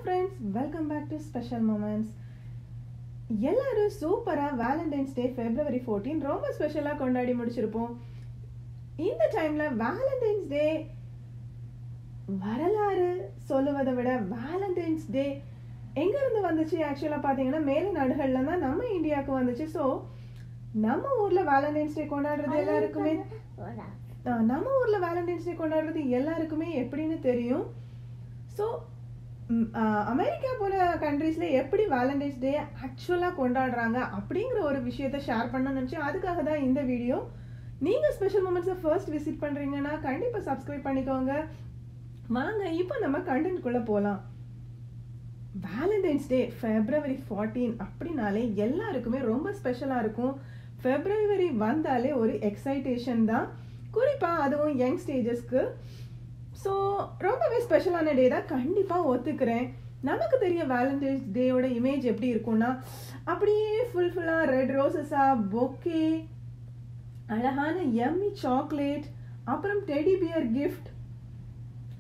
friends, welcome back to Special Moments. எல்லாரும் சூப்பரா Valentine's டே February 14 ரொம்ப ஸ்பெஷலா கொண்டாடி முடிச்சிருப்போம். இந்த டைம்ல வேலண்டைன்ஸ் டே வரலாறு சொல்லுவதை விட வேலண்டைன்ஸ் டே எங்க இருந்து வந்துச்சு ஆக்சுவலா பாத்தீங்கன்னா மேலை நாடுகள்ல தான் நம்ம இந்தியாவுக்கு வந்துச்சு. ஸோ நம்ம ஊர்ல வேலண்டைன்ஸ் டே கொண்டாடுறது எல்லாருக்குமே எப்படின்னு தெரியும். ஸோ அமெரிக்கா போல கண்ட்ரீஸ்ல எப்படி வேலண்டைன்ஸ் டே ஆக்சுவலா கொண்டாடுறாங்க அப்படிங்கிற ஒரு விஷயத்த ஷேர் பண்ண நினைச்சேன். அதுக்காக தான் இந்த வீடியோ. நீங்க ஸ்பெஷல் மொமெண்ட்ஸை ஃபர்ஸ்ட் விசிட் பண்றீங்கன்னா கண்டிப்பா சப்ஸ்கிரைப் பண்ணிக்கோங்க. வாங்க இப்போ நம்ம கண்டென்ட் குள்ள போலாம். வேலண்டைன்ஸ் டே February 14 அப்படின்னாலே எல்லாருக்குமே ரொம்ப ஸ்பெஷலா இருக்கும். February வந்தாலே ஒரு எக்ஸைட்டேஷன் தான், குறிப்பா அதுவும் யங் ஸ்டேஜஸ்க்கு. ஸோ ரொம்பவே ஸ்பெஷலான டே தான், கண்டிப்பாக ஒத்துக்கிறேன். நமக்கு தெரிய வேலண்டைன்ஸ் டேயோட இமேஜ் எப்படி இருக்கும்னா அப்படியே ஃபுல்லாக ரெட் ரோசஸா, பொக்கே, அழகான எம்மி சாக்லேட், அப்புறம் டெடி பியர் கிஃப்ட்,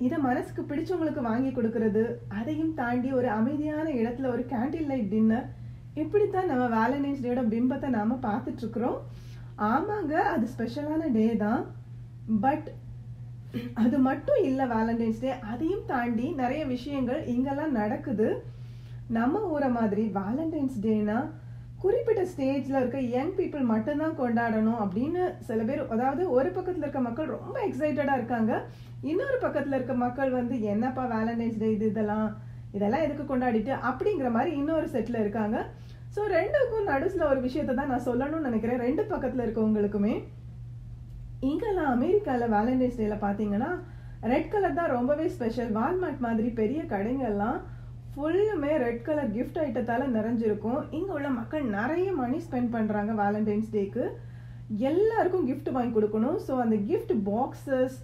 இதை மனசுக்கு பிடிச்சவங்களுக்கு வாங்கி கொடுக்கறது, அதையும் தாண்டி ஒரு அமைதியான இடத்துல ஒரு கேண்டில் லைட் டின்னர், இப்படித்தான் நம்ம வேலண்டைன்ஸ் டேயோட பிம்பத்தை நாம பார்த்துட்டு இருக்கிறோம். ஆமாங்க, அது ஸ்பெஷலான டே தான். பட் அது மட்டும் இல்லை வேலண்டைன்ஸ் டே, அதையும் தாண்டி நிறைய விஷயங்கள் இங்கெல்லாம் நடக்குது. நம்ம ஊரை மாதிரி வேலண்டைன்ஸ் டேனா குறிப்பிட்ட ஸ்டேஜ்ல இருக்க யங் பீப்புள் மட்டும்தான் கொண்டாடணும் அப்படின்னு சில பேர், அதாவது ஒரு பக்கத்துல இருக்க மக்கள் ரொம்ப எக்ஸைட்டடா இருக்காங்க, இன்னொரு பக்கத்துல இருக்க மக்கள் வந்து என்னப்பா வேலண்டைன்ஸ் டே இதெல்லாம் எதுக்கு கொண்டாடிட்டு அப்படிங்கிற மாதிரி இன்னொரு செட்ல இருக்காங்க. ஸோ ரெண்டுக்கும் நடுசுல ஒரு விஷயத்த தான் நான் சொல்லணும்னு நினைக்கிறேன், ரெண்டு பக்கத்துல இருக்கவங்களுக்குமே. இங்கெல்லாம் அமெரிக்கால வேலண்டைன்ஸ் டேல பாத்தீங்கன்னா ரெட் கலர் தான் ரொம்பவே ஸ்பெஷல். வால்மார்ட் மாதிரி பெரிய கடைங்கெல்லாம் ஃபுல்லுமே ரெட் கலர் கிஃப்ட் ஐட்டத்தால நிறைஞ்சிருக்கும். இங்க உள்ள மக்கள் நிறைய மணி ஸ்பெண்ட் பண்றாங்க வேலண்டைன்ஸ் டேக்கு. எல்லாருக்கும் கிஃப்ட் வாங்கி கொடுக்கணும். ஸோ அந்த gift boxes,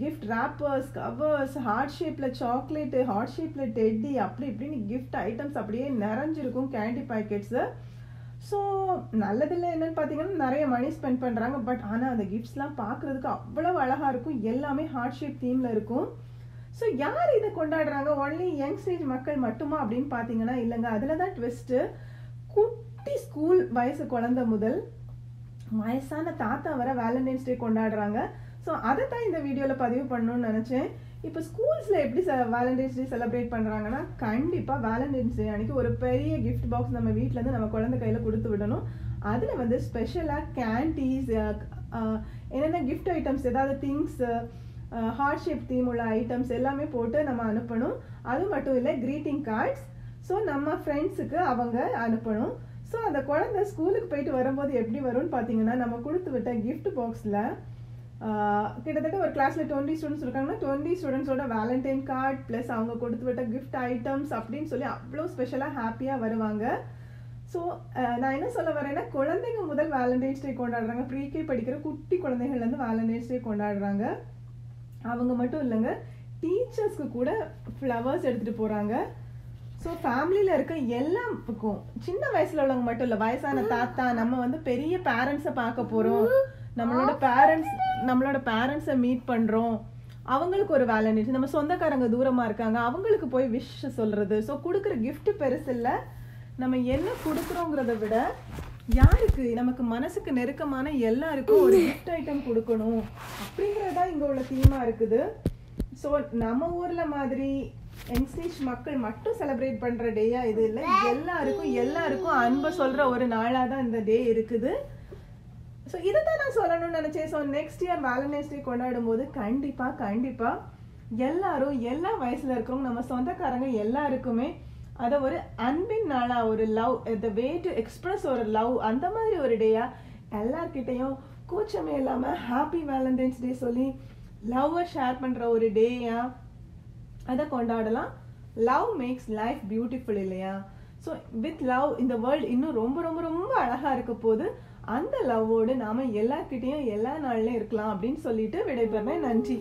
gift wrappers, covers, heart ஷேப்ல சாக்லேட், ஹார்ட் ஷேப்ல டெட்டி, அப்படி இப்படின்னு கிஃப்ட் ஐட்டம்ஸ் அப்படியே நிறைஞ்சிருக்கும், கேண்டி பேக்கெட்ஸ். ஸோ நல்லதில்லை என்னன்னு பார்த்தீங்கன்னா நிறைய மணி ஸ்பெண்ட் பண்ணுறாங்க. பட் ஆனால் அந்த கிஃப்ட்ஸ்லாம் பார்க்குறதுக்கு அவ்வளோ அழகாக இருக்கும், எல்லாமே ஹார்ட் ஷேப் தீமில் இருக்கும். ஸோ யார் இதை கொண்டாடுறாங்க, ஒன்லி யங் ஸ்டேஜ் மக்கள் மட்டுமா அப்படின்னு பார்த்தீங்கன்னா இல்லைங்க, அதில் தான் ட்விஸ்ட்டு. குட்டி ஸ்கூல் வயசு குழந்தை முதல் வயசான தாத்தா வர வேலண்டைன்ஸ் டே கொண்டாடுறாங்க. ஸோ அதை தான் இந்த வீடியோவில் பதிவு பண்ணணும்னு நினச்சேன். இப்போ ஸ்கூல்ஸில் எப்படி வேலண்டைன்ஸ் டே செலிப்ரேட் பண்ணுறாங்கன்னா கண்டிப்பாக வேலண்டைன்ஸ் டே அன்றைக்கி ஒரு பெரிய கிஃப்ட் பாக்ஸ் நம்ம வீட்டிலேருந்து நம்ம குழந்தை கையில் கொடுத்து விடணும். அதில் வந்து ஸ்பெஷலாக கேண்டீஸ், என்னென்ன கிஃப்ட் ஐட்டம்ஸ், ஏதாவது திங்ஸு, ஹார்ட் ஷேப் தீம் உள்ள ஐட்டம்ஸ் எல்லாமே போட்டு நம்ம அனுப்பணும். அது மட்டும் இல்லை கிரீட்டிங் கார்ட்ஸ், ஸோ நம்ம ஃப்ரெண்ட்ஸுக்கு அவங்க அனுப்பணும். ஸோ அந்த குழந்தை ஸ்கூலுக்கு போயிட்டு வரும்போது எப்படி வரும்னு பார்த்தீங்கன்னா, நம்ம கொடுத்து விட்ட கிஃப்ட் பாக்ஸில் கிட்டத்தட்ட ஒரு கிளாஸ்ல 20 ஸ்டூடெண்ட்ஸ் இருக்காங்கன்னா 20 ஸ்டூடெண்ட்ஸோட வேலண்டைன் கார்டு பிளஸ் அவங்க கொடுத்து விட்ட கிஃப்ட் ஐட்டம்ஸ் அப்படின்னு சொல்லி அவ்வளோ ஸ்பெஷலாக ஹாப்பியாக வருவாங்க. ஸோ நான் என்ன சொல்ல வரேன்னா, குழந்தைங்க முதல் வேலண்டைன்ஸ் டே கொண்டாடுறாங்க. ப்ரீகே படிக்கிற குட்டி குழந்தைகள்லேருந்து வேலண்டைன்ஸ் டே கொண்டாடுறாங்க. அவங்க மட்டும் இல்லைங்க, டீச்சர்ஸ்க்கு கூட ஃப்ளவர்ஸ் எடுத்துகிட்டு போகிறாங்க. ஸோ ஃபேமிலியில் இருக்க எல்லாருக்கும், சின்ன வயசில் உள்ளவங்க மட்டும் இல்லை, வயசான தாத்தா, நம்ம வந்து பெரிய பேரண்ட்ஸை பார்க்க போகிறோம், நம்மளோட பேரண்ட்ஸை மீட் பண்ணுறோம், அவங்களுக்கு ஒரு வேலண்டைன்ஸ், நம்ம சொந்தக்காரங்க தூரமாக இருக்காங்க அவங்களுக்கு போய் விஷ் சொல்கிறது. ஸோ கொடுக்குற கிஃப்ட் பெருசு இல்லை, நம்ம என்ன கொடுக்குறோங்கிறத விட யாருக்கு நமக்கு மனசுக்கு நெருக்கமான எல்லாருக்கும் ஒரு கிஃப்ட் ஐட்டம் கொடுக்கணும் அப்படிங்கிறதா இங்கே உள்ள தீமாக இருக்குது. ஸோ நம்ம ஊரில் மாதிரி யங்ஸ்டேஜ் மக்கள் மட்டும் செலிப்ரேட் பண்ணுற டேயா இது இல்லை, எல்லாருக்கும் அன்பை சொல்கிற ஒரு நாளாக தான் இந்த டே இருக்குது. ஸோ இதை தான் நான் சொல்லணும்னு நினச்சேன். ஸோ நெக்ஸ்ட் இயர் வேலண்டைன்ஸ் டே கொண்டாடும் போது கண்டிப்பாக எல்லாரும் எல்லா வயசில் இருக்கிறவங்க நம்ம சொந்தக்காரங்க எல்லாருக்குமே அதை ஒரு அன்பின் நாளா, ஒரு love, the way to express ஒரு லவ், அந்த மாதிரி ஒரு டேயா எல்லார்கிட்டையும் கூச்சமே இல்லாமல் ஹாப்பி வேலண்டைன்ஸ் டே சொல்லி லவ்வை ஷேர் பண்ணுற ஒரு டேயா அதை கொண்டாடலாம். லவ் மேக்ஸ் லைஃப் பியூட்டிஃபுல் இல்லையா? ஸோ வித் லவ் இந்த வேர்ல்டு இன்னும் ரொம்ப ரொம்ப ரொம்ப அழகாக இருக்க போது, அந்த லவ்வோடு நாம எல்லார்கிட்டையும் எல்லா நாள்லயும் இருக்கலாம் அப்படின்னு சொல்லிட்டு விடைபெறேன். நன்றி.